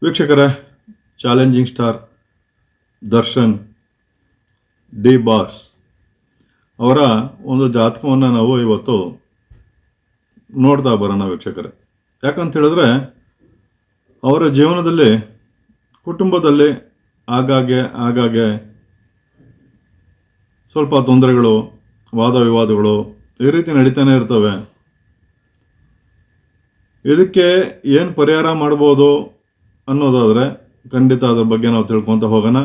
ವೀಕ್ಷಕರೇ, challenging star Darshan D boss ಅವರ ಒಂದು ಜಾತಕವನ್ನು ನಾವು ಇವತ್ತು ನೋಡ್ತಾ ಬರೋಣ ವೀಕ್ಷಕರೇ. ಯಾಕಂತ ಹೇಳಿದ್ರೆ ಅವರ ಜೀವನದಲ್ಲಿ ಕುಟುಂಬದಲ್ಲಿ ಆಗಾಗ್ಗೆ ಸ್ವಲ್ಪ ತೊಂದರೆಗಳು, ವಾದ ವಿವಾದಗಳು ಈ ರೀತಿ ನಡೀತಾನೆ ಇರ್ತವೆ. ಇದಕ್ಕೆ ಏನು ಪರಿಹಾರ ಮಾಡ್ಬೋದು ಅನ್ನೋದಾದರೆ ಖಂಡಿತ ಅದ್ರ ಬಗ್ಗೆ ನಾವು ತಿಳ್ಕೊತ ಹೋಗೋಣ.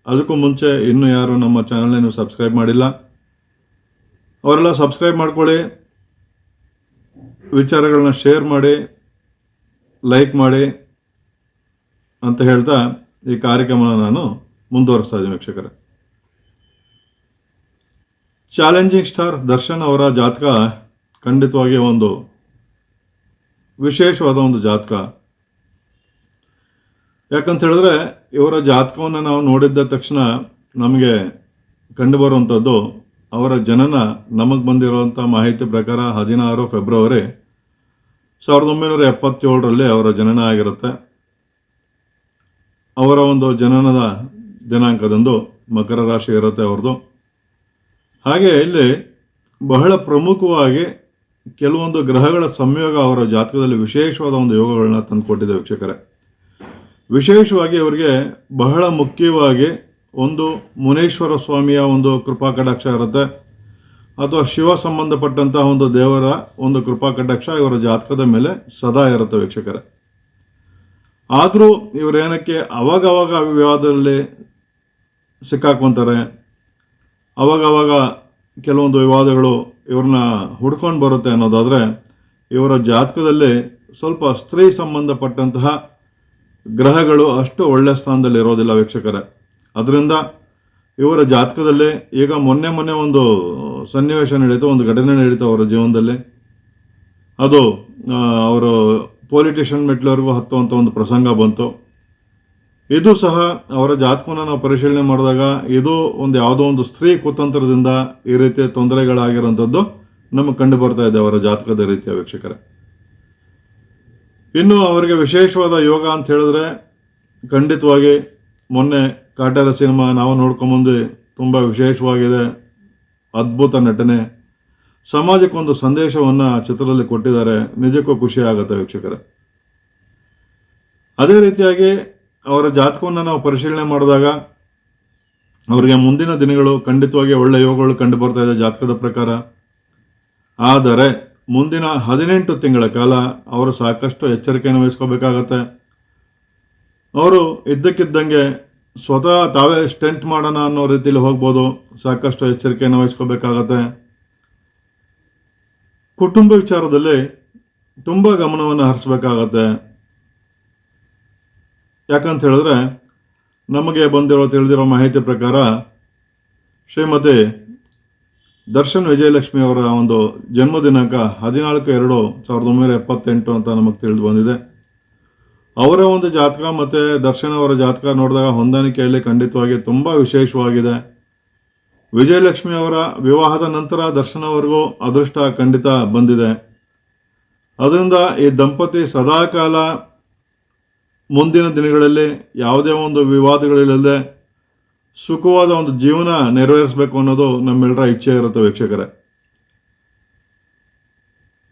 ಅದಕ್ಕೂ ಮುಂಚೆ ಇನ್ನೂ ಯಾರು ನಮ್ಮ ಚಾನಲ್ನ ನೀವು ಸಬ್ಸ್ಕ್ರೈಬ್ ಮಾಡಿಲ್ಲ, ಅವರೆಲ್ಲ ಸಬ್ಸ್ಕ್ರೈಬ್ ಮಾಡ್ಕೊಳ್ಳಿ, ವಿಚಾರಗಳನ್ನ ಶೇರ್ ಮಾಡಿ, ಲೈಕ್ ಮಾಡಿ ಅಂತ ಹೇಳ್ತಾ ಈ ಕಾರ್ಯಕ್ರಮನ ನಾನು ಮುಂದುವರಿಸ್ತಾ ಇದ್ದೀನಿ ವೀಕ್ಷಕರೇ. ಚಾಲೆಂಜಿಂಗ್ ಸ್ಟಾರ್ ದರ್ಶನ್ ಅವರ ಜಾತಕ ಖಂಡಿತವಾಗಿ ಒಂದು ವಿಶೇಷವಾದ ಒಂದು ಜಾತಕ. ಯಾಕಂತ ಹೇಳಿದ್ರೆ ಇವರ ಜಾತಕವನ್ನು ನಾವು ನೋಡಿದ್ದ ತಕ್ಷಣ ನಮಗೆ ಕಂಡುಬರುವಂಥದ್ದು ಅವರ ಜನನ ನಮಗೆ ಬಂದಿರುವಂಥ ಮಾಹಿತಿ ಪ್ರಕಾರ 16 ಫೆಬ್ರವರಿ 1977ರಲ್ಲಿ ಅವರ ಜನನ ಆಗಿರುತ್ತೆ. ಅವರ ಒಂದು ಜನನದ ದಿನಾಂಕದಂದು ಮಕರ ರಾಶಿ ಇರುತ್ತೆ ಅವ್ರದ್ದು. ಹಾಗೆ ಇಲ್ಲಿ ಬಹಳ ಪ್ರಮುಖವಾಗಿ ಕೆಲವೊಂದು ಗ್ರಹಗಳ ಸಂಯೋಗ ಅವರ ಜಾತಕದಲ್ಲಿ ವಿಶೇಷವಾದ ಒಂದು ಯೋಗಗಳನ್ನ ತಂದುಕೊಟ್ಟಿದೆ ವೀಕ್ಷಕರೇ. ವಿಶೇಷವಾಗಿ ಅವರಿಗೆ ಬಹಳ ಮುಖ್ಯವಾಗಿ ಒಂದು ಮುನೇಶ್ವರ ಸ್ವಾಮಿಯ ಒಂದು ಕೃಪಾ ಕಟಾಕ್ಷ ಇರುತ್ತೆ, ಅಥವಾ ಶಿವ ಸಂಬಂಧಪಟ್ಟಂತಹ ಒಂದು ದೇವರ ಒಂದು ಕೃಪಾ ಕಟಾಕ್ಷ ಇವರ ಜಾತಕದ ಮೇಲೆ ಸದಾ ಇರುತ್ತೆ ವೀಕ್ಷಕರೇ. ಆದರೂ ಇವರೇನಕ್ಕೆ ಅವಾಗವಾಗ ವಿವಾದದಲ್ಲಿ ಸಿಕ್ಕಾಕೊಂತಾರೆ, ಅವಾಗವಾಗ ಕೆಲವೊಂದು ವಿವಾದಗಳು ಇವ್ರನ್ನ ಹುಡ್ಕೊಂಡು ಬರುತ್ತೆ ಅನ್ನೋದಾದರೆ, ಇವರ ಜಾತಕದಲ್ಲಿ ಸ್ವಲ್ಪ ಸ್ತ್ರೀ ಸಂಬಂಧಪಟ್ಟಂತಹ ಗ್ರಹಗಳು ಅಷ್ಟು ಒಳ್ಳೆಯ ಸ್ಥಾನದಲ್ಲಿ ಇರೋದಿಲ್ಲ ವೀಕ್ಷಕರೇ. ಅದರಿಂದ ಇವರ ಜಾತಕದಲ್ಲಿ ಈಗ ಮೊನ್ನೆ ಒಂದು ಸನ್ನಿವೇಶ ನಡೀತು, ಒಂದು ಘಟನೆ ನಡೀತು ಅವರ ಜೀವನದಲ್ಲಿ. ಅದು ಅವರು ಪೊಲಿಟಿಷಿಯನ್ ಮೆಟ್ಲವರೆಗೂ ಹತ್ತುವಂಥ ಒಂದು ಪ್ರಸಂಗ ಬಂತು. ಇದು ಸಹ ಅವರ ಜಾತಕವನ್ನು ನಾವು ಪರಿಶೀಲನೆ ಮಾಡಿದಾಗ ಇದು ಒಂದು ಯಾವುದೋ ಒಂದು ಸ್ತ್ರೀ ಕುತಂತ್ರದಿಂದ ಈ ರೀತಿಯ ತೊಂದರೆಗಳಾಗಿರೋಂಥದ್ದು ನಮಗೆ ಕಂಡು ಬರ್ತಾ ಇದೆ ಅವರ ಜಾತಕದ ರೀತಿಯ ವೀಕ್ಷಕರೇ. ಇನ್ನು ಅವರಿಗೆ ವಿಶೇಷವಾದ ಯೋಗ ಅಂತ ಹೇಳಿದ್ರೆ ಖಂಡಿತವಾಗಿ ಮೊನ್ನೆ ಕಾಟೇರ ಸಿನಿಮಾ ನಾವು ನೋಡ್ಕೊಂಬಂದು ತುಂಬ ವಿಶೇಷವಾಗಿದೆ, ಅದ್ಭುತ ನಟನೆ, ಸಮಾಜಕ್ಕೊಂದು ಸಂದೇಶವನ್ನು ಚಿತ್ರದಲ್ಲಿ ಕೊಟ್ಟಿದ್ದಾರೆ. ನಿಜಕ್ಕೂ ಖುಷಿ ಆಗುತ್ತೆ ವೀಕ್ಷಕರೇ. ಅದೇ ರೀತಿಯಾಗಿ ಅವರ ಜಾತಕವನ್ನು ನಾವು ಪರಿಶೀಲನೆ ಮಾಡಿದಾಗ ಅವರಿಗೆ ಮುಂದಿನ ದಿನಗಳು ಖಂಡಿತವಾಗಿ ಒಳ್ಳೆಯ ಯೋಗಗಳು ಕಂಡು ಬರ್ತಾ ಇದೆ ಜಾತಕದ ಪ್ರಕಾರ. ಆದರೆ ಮುಂದಿನ 18 ತಿಂಗಳ ಕಾಲ ಅವರು ಸಾಕಷ್ಟು ಎಚ್ಚರಿಕೆಯನ್ನು ವಹಿಸ್ಕೋಬೇಕಾಗತ್ತೆ. ಅವರು ಇದ್ದಕ್ಕಿದ್ದಂಗೆ ಸ್ವತಃ ತಾವೇ ಸ್ಟೆಂಟ್ ಮಾಡೋಣ ಅನ್ನೋ ರೀತಿಯಲ್ಲಿ ಹೋಗ್ಬೋದು. ಸಾಕಷ್ಟು ಎಚ್ಚರಿಕೆಯನ್ನು ವಹಿಸ್ಕೋಬೇಕಾಗತ್ತೆ. ಕುಟುಂಬ ವಿಚಾರದಲ್ಲಿ ತುಂಬ ಗಮನವನ್ನು ಹರಿಸ್ಬೇಕಾಗತ್ತೆ. ಯಾಕಂತ ಹೇಳಿದ್ರೆ ನಮಗೆ ತಿಳಿದಿರೋ ಮಾಹಿತಿ ಪ್ರಕಾರ ಶ್ರೀಮತಿ ದರ್ಶನ್ ವಿಜಯಲಕ್ಷ್ಮಿ ಅವರ ಒಂದು ಜನ್ಮ ದಿನಾಂಕ 14/2/1978 ಅಂತ ನಮಗೆ ತಿಳಿದು ಬಂದಿದೆ. ಅವರ ಒಂದು ಜಾತಕ ಮತ್ತು ದರ್ಶನ್ ಅವರ ಜಾತಕ ನೋಡಿದಾಗ ಹೊಂದಾಣಿಕೆಯಲ್ಲಿ ಖಂಡಿತವಾಗಿ ತುಂಬ ವಿಶೇಷವಾಗಿದೆ. ವಿಜಯಲಕ್ಷ್ಮಿ ಅವರ ವಿವಾಹದ ನಂತರ ದರ್ಶನ್ ಅವರಿಗೂ ಅದೃಷ್ಟ ಖಂಡಿತ ಬಂದಿದೆ. ಅದರಿಂದ ಈ ದಂಪತಿ ಸದಾಕಾಲ ಮುಂದಿನ ದಿನಗಳಲ್ಲಿ ಯಾವುದೇ ಒಂದು ವಿವಾದಗಳಿಲ್ಲದೆ ಸುಖವಾದ ಒಂದು ಜೀವನ ನೆರವೇರಿಸಬೇಕು ಅನ್ನೋದು ನಮ್ಮೆಲ್ಲರ ಇಚ್ಛೆ ಇರುತ್ತೆ ವೀಕ್ಷಕರೇ.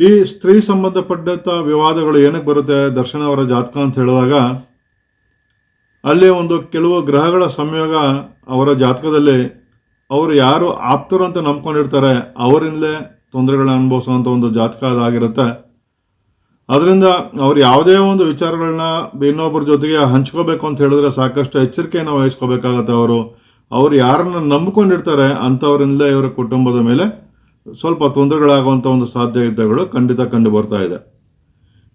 ಈ ಸ್ತ್ರೀ ಸಂಬಂಧಪಟ್ಟಂಥ ವಿವಾದಗಳು ಏನಕ್ಕೆ ಬರುತ್ತೆ ದರ್ಶನ್ ಅವರ ಜಾತಕ ಅಂತ ಹೇಳಿದಾಗ, ಅಲ್ಲಿ ಒಂದು ಕೆಲವು ಗ್ರಹಗಳ ಸಂಯೋಗ ಅವರ ಜಾತಕದಲ್ಲಿ ಅವರು ಯಾರು ಆಪ್ತರು ಅಂತ ನಂಬ್ಕೊಂಡಿರ್ತಾರೆ ಅವರಿಂದಲೇ ತೊಂದರೆಗಳನ್ನ ಅನುಭವಿಸುವಂಥ ಒಂದು ಜಾತಕ ಅದಾಗಿರುತ್ತೆ. ಅದರಿಂದ ಅವ್ರು ಯಾವುದೇ ಒಂದು ವಿಚಾರಗಳನ್ನ ಇನ್ನೊಬ್ಬರ ಜೊತೆಗೆ ಹಂಚ್ಕೋಬೇಕು ಅಂತ ಹೇಳಿದ್ರೆ ಸಾಕಷ್ಟು ಎಚ್ಚರಿಕೆಯನ್ನು ವಹಿಸ್ಕೋಬೇಕಾಗತ್ತೆ. ಅವರು ಯಾರನ್ನ ನಂಬಿಕೊಂಡಿರ್ತಾರೆ ಅಂಥವರಿಂದಲೇ ಇವರ ಕುಟುಂಬದ ಮೇಲೆ ಸ್ವಲ್ಪ ತೊಂದರೆಗಳಾಗುವಂಥ ಒಂದು ಸಾಧ್ಯತೆಗಳು ಖಂಡಿತ ಕಂಡು ಬರ್ತಾ ಇದೆ.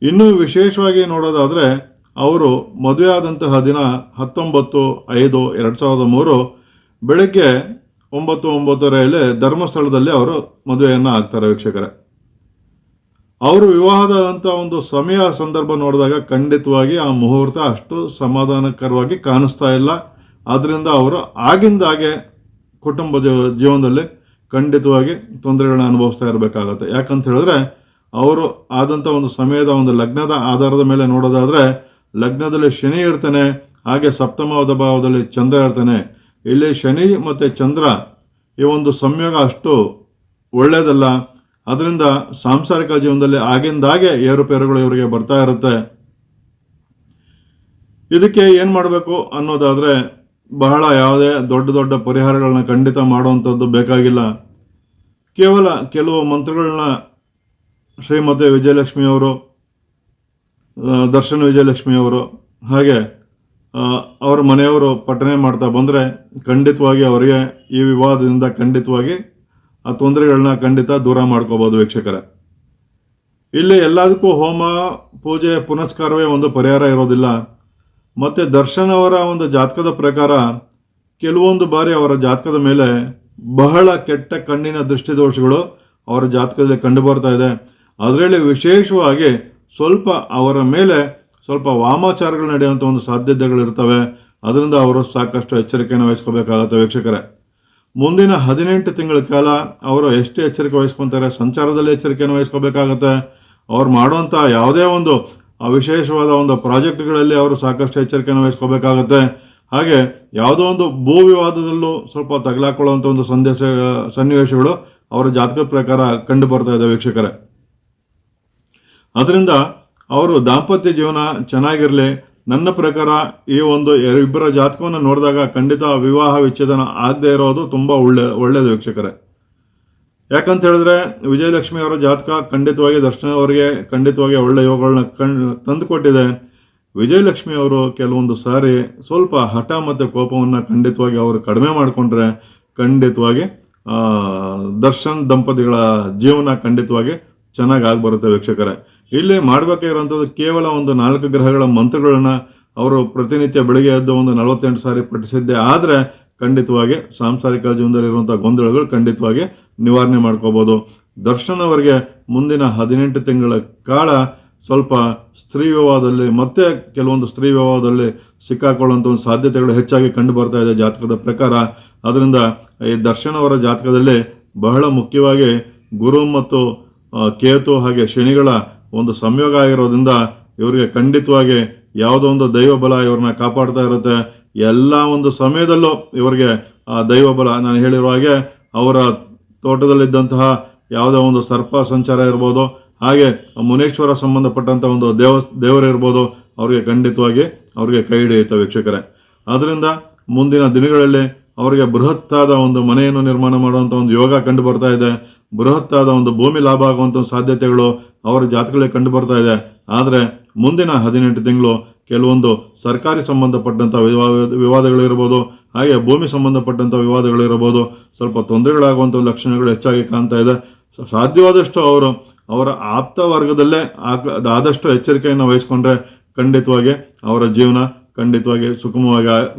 ಇನ್ನೂ ವಿಶೇಷವಾಗಿ ನೋಡೋದಾದರೆ ಅವರು ಮದುವೆ ಆದಂತಹ ದಿನ 19/5/2003 ಬೆಳಗ್ಗೆ 9:09 ಧರ್ಮಸ್ಥಳದಲ್ಲಿ ಅವರು ಮದುವೆಯನ್ನು ಆಗ್ತಾರೆ ವೀಕ್ಷಕರೇ. ಅವರು ವಿವಾಹದಂಥ ಒಂದು ಸಮಯ ಸಂದರ್ಭ ನೋಡಿದಾಗ ಖಂಡಿತವಾಗಿ ಆ ಮುಹೂರ್ತ ಅಷ್ಟು ಸಮಾಧಾನಕರವಾಗಿ ಕಾಣಿಸ್ತಾ ಇಲ್ಲ. ಆದ್ದರಿಂದ ಅವರು ಆಗಿಂದಾಗೆ ಕುಟುಂಬ ಜೀವನದಲ್ಲಿ ಖಂಡಿತವಾಗಿ ತೊಂದರೆಗಳನ್ನ ಅನುಭವಿಸ್ತಾ ಇರಬೇಕಾಗತ್ತೆ. ಯಾಕಂತ ಹೇಳಿದ್ರೆ ಅವರು ಆದಂಥ ಒಂದು ಸಮಯದ ಒಂದು ಲಗ್ನದ ಆಧಾರದ ಮೇಲೆ ನೋಡೋದಾದರೆ ಲಗ್ನದಲ್ಲಿ ಶನಿ ಇರ್ತಾನೆ, ಹಾಗೆ ಸಪ್ತಮವಾದ ಭಾವದಲ್ಲಿ ಚಂದ್ರ ಇರ್ತಾನೆ. ಇಲ್ಲಿ ಶನಿ ಮತ್ತು ಚಂದ್ರ ಈ ಒಂದು ಸಂಯೋಗ ಅಷ್ಟು ಒಳ್ಳೆಯದಲ್ಲ. ಅದರಿಂದ ಸಾಂಸಾರಿಕ ಜೀವನದಲ್ಲಿ ಆಗಿಂದಾಗೆ ಏರುಪೇರುಗಳು ಇವರಿಗೆ ಬರ್ತಾ ಇರುತ್ತೆ. ಇದಕ್ಕೆ ಏನು ಮಾಡಬೇಕು ಅನ್ನೋದಾದರೆ ಬಹಳ ಯಾವುದೇ ದೊಡ್ಡ ದೊಡ್ಡ ಪರಿಹಾರಗಳನ್ನ ಖಂಡಿತ ಮಾಡುವಂಥದ್ದು ಬೇಕಾಗಿಲ್ಲ. ಕೇವಲ ಕೆಲವು ಮಂತ್ರಗಳನ್ನ ಶ್ರೀಮತಿ ವಿಜಯಲಕ್ಷ್ಮಿಯವರು, ದರ್ಶನ್ ವಿಜಯಲಕ್ಷ್ಮಿಯವರು ಹಾಗೆ ಅವರ ಮನೆಯವರು ಪಠನೆ ಮಾಡ್ತಾ ಬಂದರೆ ಖಂಡಿತವಾಗಿ ಅವರಿಗೆ ಈ ವಿವಾದದಿಂದ ಖಂಡಿತವಾಗಿ ಆ ತೊಂದರೆಗಳನ್ನ ಖಂಡಿತ ದೂರ ಮಾಡ್ಕೋಬೋದು ವೀಕ್ಷಕರೇ. ಇಲ್ಲಿ ಎಲ್ಲದಕ್ಕೂ ಹೋಮ ಪೂಜೆ ಪುನಸ್ಕಾರವೇ ಒಂದು ಪರಿಹಾರ ಇರೋದಿಲ್ಲ. ಮತ್ತು ದರ್ಶನ್ ಅವರ ಒಂದು ಜಾತಕದ ಪ್ರಕಾರ ಕೆಲವೊಂದು ಬಾರಿ ಅವರ ಜಾತಕದ ಮೇಲೆ ಬಹಳ ಕೆಟ್ಟ ಕಣ್ಣಿನ ದೃಷ್ಟಿದೋಷಗಳು ಅವರ ಜಾತಕದಲ್ಲಿ ಕಂಡು ಬರ್ತಾ ಇದೆ. ಅದರಲ್ಲಿ ವಿಶೇಷವಾಗಿ ಸ್ವಲ್ಪ ಅವರ ಮೇಲೆ ಸ್ವಲ್ಪ ವಾಮಾಚಾರಗಳು ನಡೆಯುವಂಥ ಒಂದು ಸಾಧ್ಯತೆಗಳಿರ್ತವೆ. ಅದರಿಂದ ಅವರು ಸಾಕಷ್ಟು ಎಚ್ಚರಿಕೆಯನ್ನು ವಹಿಸ್ಕೋಬೇಕಾಗುತ್ತೆ ವೀಕ್ಷಕರೇ. ಮುಂದಿನ 18 ತಿಂಗಳ ಕಾಲ ಅವರು ಎಷ್ಟು ಎಚ್ಚರಿಕೆ ವಹಿಸ್ಕೊತಾರೆ, ಸಂಚಾರದಲ್ಲಿ ಎಚ್ಚರಿಕೆಯನ್ನು ವಹಿಸ್ಕೋಬೇಕಾಗತ್ತೆ. ಅವ್ರು ಮಾಡುವಂಥ ಯಾವುದೇ ಒಂದು ವಿಶೇಷವಾದ ಒಂದು ಪ್ರಾಜೆಕ್ಟ್ಗಳಲ್ಲಿ ಅವರು ಸಾಕಷ್ಟು ಎಚ್ಚರಿಕೆಯನ್ನು ವಹಿಸ್ಕೋಬೇಕಾಗತ್ತೆ. ಹಾಗೆ ಯಾವುದೋ ಒಂದು ಭೂ ವಿವಾದದಲ್ಲೂ ಸ್ವಲ್ಪ ತಗಲಾಕೊಳ್ಳುವಂಥ ಒಂದು ಸನ್ನಿವೇಶಗಳು ಅವರ ಜಾತಕದ ಪ್ರಕಾರ ಕಂಡು ಬರ್ತಾ ಇದೆ ವೀಕ್ಷಕರೇ. ಅದರಿಂದ ಅವರು ದಾಂಪತ್ಯ ಜೀವನ ಚೆನ್ನಾಗಿರಲಿ. ನನ್ನ ಪ್ರಕಾರ ಈ ಒಂದು ಇಬ್ಬರ ಜಾತಕವನ್ನು ನೋಡಿದಾಗ ಖಂಡಿತ ವಿವಾಹ ವಿಚ್ಛೇದನ ಆಗದೆ ಇರೋದು ತುಂಬ ಒಳ್ಳೆಯದು ವೀಕ್ಷಕರೇ. ಯಾಕಂತ ಹೇಳಿದ್ರೆ ವಿಜಯಲಕ್ಷ್ಮಿ ಅವರ ಜಾತಕ ಖಂಡಿತವಾಗಿ ದರ್ಶನ ಅವರಿಗೆ ಖಂಡಿತವಾಗಿ ಒಳ್ಳೆ ಯೋಗಗಳನ್ನ ತಂದುಕೊಟ್ಟಿದೆ. ವಿಜಯಲಕ್ಷ್ಮಿ ಅವರು ಕೆಲವೊಂದು ಸಾರಿ ಸ್ವಲ್ಪ ಹಠ ಮತ್ತು ಕೋಪವನ್ನು ಖಂಡಿತವಾಗಿ ಅವರು ಕಡಿಮೆ ಮಾಡಿಕೊಂಡ್ರೆ ಖಂಡಿತವಾಗಿ ದರ್ಶನ್ ದಂಪತಿಗಳ ಜೀವನ ಖಂಡಿತವಾಗಿ ಚೆನ್ನಾಗಿ ಆಗ್ಬರುತ್ತೆ ವೀಕ್ಷಕರೇ. ಇಲ್ಲಿ ಮಾಡಬೇಕಾಗಿರುವಂಥದ್ದು ಕೇವಲ ಒಂದು 4 ಗ್ರಹಗಳ ಮಂತ್ರಗಳನ್ನ ಅವರು ಪ್ರತಿನಿತ್ಯ ಬೆಳಿಗ್ಗೆ ಎದ್ದು ಒಂದು 48 ಸಾರಿ ಪಠಿಸಿದ್ದೆ ಆದರೆ ಖಂಡಿತವಾಗಿ ಸಾಂಸಾರಿಕ ಜೀವನದಲ್ಲಿರುವಂಥ ಗೊಂದಲಗಳು ಖಂಡಿತವಾಗಿ ನಿವಾರಣೆ ಮಾಡ್ಕೋಬೋದು. ದರ್ಶನ್ ಅವರಿಗೆ ಮುಂದಿನ 18 ತಿಂಗಳ ಕಾಲ ಸ್ವಲ್ಪ ಸ್ತ್ರೀ ವಿವಾಹದಲ್ಲಿ ಮತ್ತೆ ಕೆಲವೊಂದು ಸ್ತ್ರೀ ವಿವಾಹದಲ್ಲಿ ಸಿಕ್ಕಾಕೊಳ್ಳುವಂಥ ಒಂದು ಸಾಧ್ಯತೆಗಳು ಹೆಚ್ಚಾಗಿ ಕಂಡು ಬರ್ತಾ ಇದೆ ಜಾತಕದ ಪ್ರಕಾರ. ಅದರಿಂದ ಈ ದರ್ಶನ್ ಅವರ ಜಾತಕದಲ್ಲಿ ಬಹಳ ಮುಖ್ಯವಾಗಿ ಗುರು ಮತ್ತು ಕೇತು ಹಾಗೆ ಶನಿಗಳ ಒಂದು ಸಂಯೋಗ ಆಗಿರೋದ್ರಿಂದ ಇವರಿಗೆ ಖಂಡಿತವಾಗಿ ಯಾವುದೋ ಒಂದು ದೈವ ಬಲ ಇವ್ರನ್ನ ಕಾಪಾಡ್ತಾ ಇರುತ್ತೆ. ಎಲ್ಲ ಒಂದು ಸಮಯದಲ್ಲೂ ಇವರಿಗೆ ಆ ದೈವ ಬಲ, ನಾನು ಹೇಳಿರೋ ಹಾಗೆ ಅವರ ತೋಟದಲ್ಲಿದ್ದಂತಹ ಯಾವುದೋ ಒಂದು ಸರ್ಪ ಸಂಚಾರ ಇರ್ಬೋದು, ಹಾಗೆ ಮುನೇಶ್ವರ ಸಂಬಂಧಪಟ್ಟಂಥ ಒಂದು ದೇವರಿರ್ಬೋದು, ಅವರಿಗೆ ಖಂಡಿತವಾಗಿ ಅವ್ರಿಗೆ ಕೈ ಹಿಡಿಯುತ್ತೆ ವೀಕ್ಷಕರೇ. ಆದ್ದರಿಂದ ಮುಂದಿನ ದಿನಗಳಲ್ಲಿ ಅವರಿಗೆ ಬೃಹತ್ತಾದ ಒಂದು ಮನೆಯನ್ನು ನಿರ್ಮಾಣ ಮಾಡುವಂಥ ಒಂದು ಯೋಗ ಕಂಡು ಬರ್ತಾ ಇದೆ. ಬೃಹತ್ತಾದ ಒಂದು ಭೂಮಿ ಲಾಭ ಆಗುವಂಥ ಸಾಧ್ಯತೆಗಳು ಅವರ ಜಾತಕಗಳಿಗೆ ಕಂಡು ಬರ್ತಾ ಇದೆ. ಆದರೆ ಮುಂದಿನ 18 ತಿಂಗಳು ಕೆಲವೊಂದು ಸರ್ಕಾರಿ ಸಂಬಂಧಪಟ್ಟಂಥ ವಿವಾದಗಳಿರ್ಬೋದು, ಹಾಗೆ ಭೂಮಿ ಸಂಬಂಧಪಟ್ಟಂಥ ವಿವಾದಗಳಿರ್ಬೋದು, ಸ್ವಲ್ಪ ತೊಂದರೆಗಳಾಗುವಂಥ ಲಕ್ಷಣಗಳು ಹೆಚ್ಚಾಗಿ ಕಾಣ್ತಾ ಇದೆ. ಸಾಧ್ಯವಾದಷ್ಟು ಅವರ ಆಪ್ತ ವರ್ಗದಲ್ಲೇ ಆದಷ್ಟು ಎಚ್ಚರಿಕೆಯನ್ನು ವಹಿಸ್ಕೊಂಡ್ರೆ ಖಂಡಿತವಾಗಿ ಅವರ ಜೀವನ ಖಂಡಿತವಾಗಿ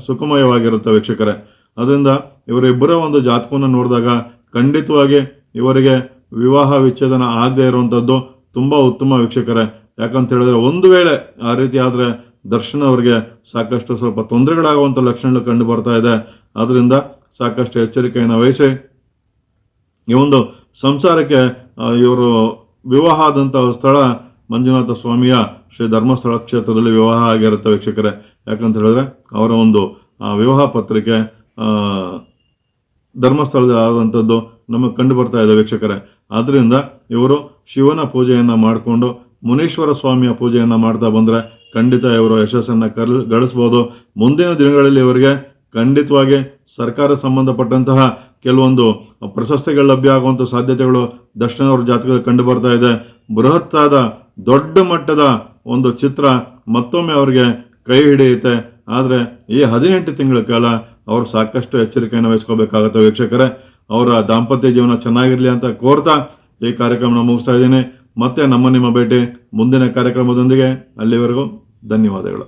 ಸುಖಮಯವಾಗಿರುತ್ತೆ ವೀಕ್ಷಕರೇ. ಅದರಿಂದ ಇವರಿಬ್ಬರ ಒಂದು ಜಾತಕವನ್ನು ನೋಡಿದಾಗ ಖಂಡಿತವಾಗಿ ಇವರಿಗೆ ವಿವಾಹ ವಿಚ್ಛೇದನ ಆಗದೆ ಇರುವಂಥದ್ದು ತುಂಬ ಉತ್ತಮ ವೀಕ್ಷಕರೇ. ಯಾಕಂತ ಹೇಳಿದ್ರೆ ಒಂದು ವೇಳೆ ಆ ರೀತಿ ಆದರೆ ದರ್ಶನ್ ಅವರಿಗೆ ಸಾಕಷ್ಟು ಸ್ವಲ್ಪ ತೊಂದರೆಗಳಾಗುವಂಥ ಲಕ್ಷಣಗಳು ಕಂಡು ಬರ್ತಾ ಇದೆ. ಆದ್ದರಿಂದ ಸಾಕಷ್ಟು ಎಚ್ಚರಿಕೆಯನ್ನು ವಹಿಸಿ ಈ ಒಂದು ಸಂಸಾರಕ್ಕೆ ಇವರು ವಿವಾಹ ಆದಂಥ ಸ್ಥಳ ಮಂಜುನಾಥ ಸ್ವಾಮಿಯ ಶ್ರೀ ಧರ್ಮಸ್ಥಳ ಕ್ಷೇತ್ರದಲ್ಲಿ ವಿವಾಹ ಆಗಿರುತ್ತೆ ವೀಕ್ಷಕರೇ. ಯಾಕಂತ ಹೇಳಿದ್ರೆ ಅವರ ಒಂದು ವಿವಾಹ ಪತ್ರಿಕೆ ಧರ್ಮಸ್ಥಳದಲ್ಲಿ ಆದಂಥದ್ದು ನಮಗೆ ಕಂಡು ಬರ್ತಾ ಇದೆ ವೀಕ್ಷಕರೇ. ಆದ್ದರಿಂದ ಇವರು ಶಿವನ ಪೂಜೆಯನ್ನು ಮಾಡಿಕೊಂಡು ಮುನೀಶ್ವರ ಸ್ವಾಮಿಯ ಪೂಜೆಯನ್ನು ಮಾಡ್ತಾ ಬಂದರೆ ಖಂಡಿತ ಇವರು ಯಶಸ್ಸನ್ನು ಗಳಿಸ್ಬೋದು. ಮುಂದಿನ ದಿನಗಳಲ್ಲಿ ಇವರಿಗೆ ಖಂಡಿತವಾಗಿ ಸರ್ಕಾರ ಸಂಬಂಧಪಟ್ಟಂತಹ ಕೆಲವೊಂದು ಪ್ರಶಸ್ತಿಗಳು ಲಭ್ಯ ಆಗುವಂಥ ಸಾಧ್ಯತೆಗಳು ದರ್ಶನ್ ಅವ್ರ ಜಾತಕದಲ್ಲಿ ಕಂಡು ಬರ್ತಾ ಇದೆ. ಬೃಹತ್ತಾದ ದೊಡ್ಡ ಮಟ್ಟದ ಒಂದು ಚಿತ್ರ ಮತ್ತೊಮ್ಮೆ ಅವರಿಗೆ ಕೈ ಹಿಡಿಯುತ್ತೆ. ಆದರೆ ಈ 18 ತಿಂಗಳ ಕಾಲ ಅವರು ಸಾಕಷ್ಟು ಎಚ್ಚರಿಕೆಯನ್ನು ವಹಿಸ್ಕೋಬೇಕಾಗುತ್ತೆ ವೀಕ್ಷಕರೇ. ಅವರ ದಾಂಪತ್ಯ ಜೀವನ ಚೆನ್ನಾಗಿರಲಿ ಅಂತ ಕೋರ್ತಾ ಈ ಕಾರ್ಯಕ್ರಮನ ಮುಗಿಸ್ತಾ ಇದ್ದೀನಿ. ಮತ್ತೆ ನಿಮ್ಮ ಭೇಟಿ ಮುಂದಿನ ಕಾರ್ಯಕ್ರಮದೊಂದಿಗೆ. ಅಲ್ಲಿವರೆಗೂ ಧನ್ಯವಾದಗಳು.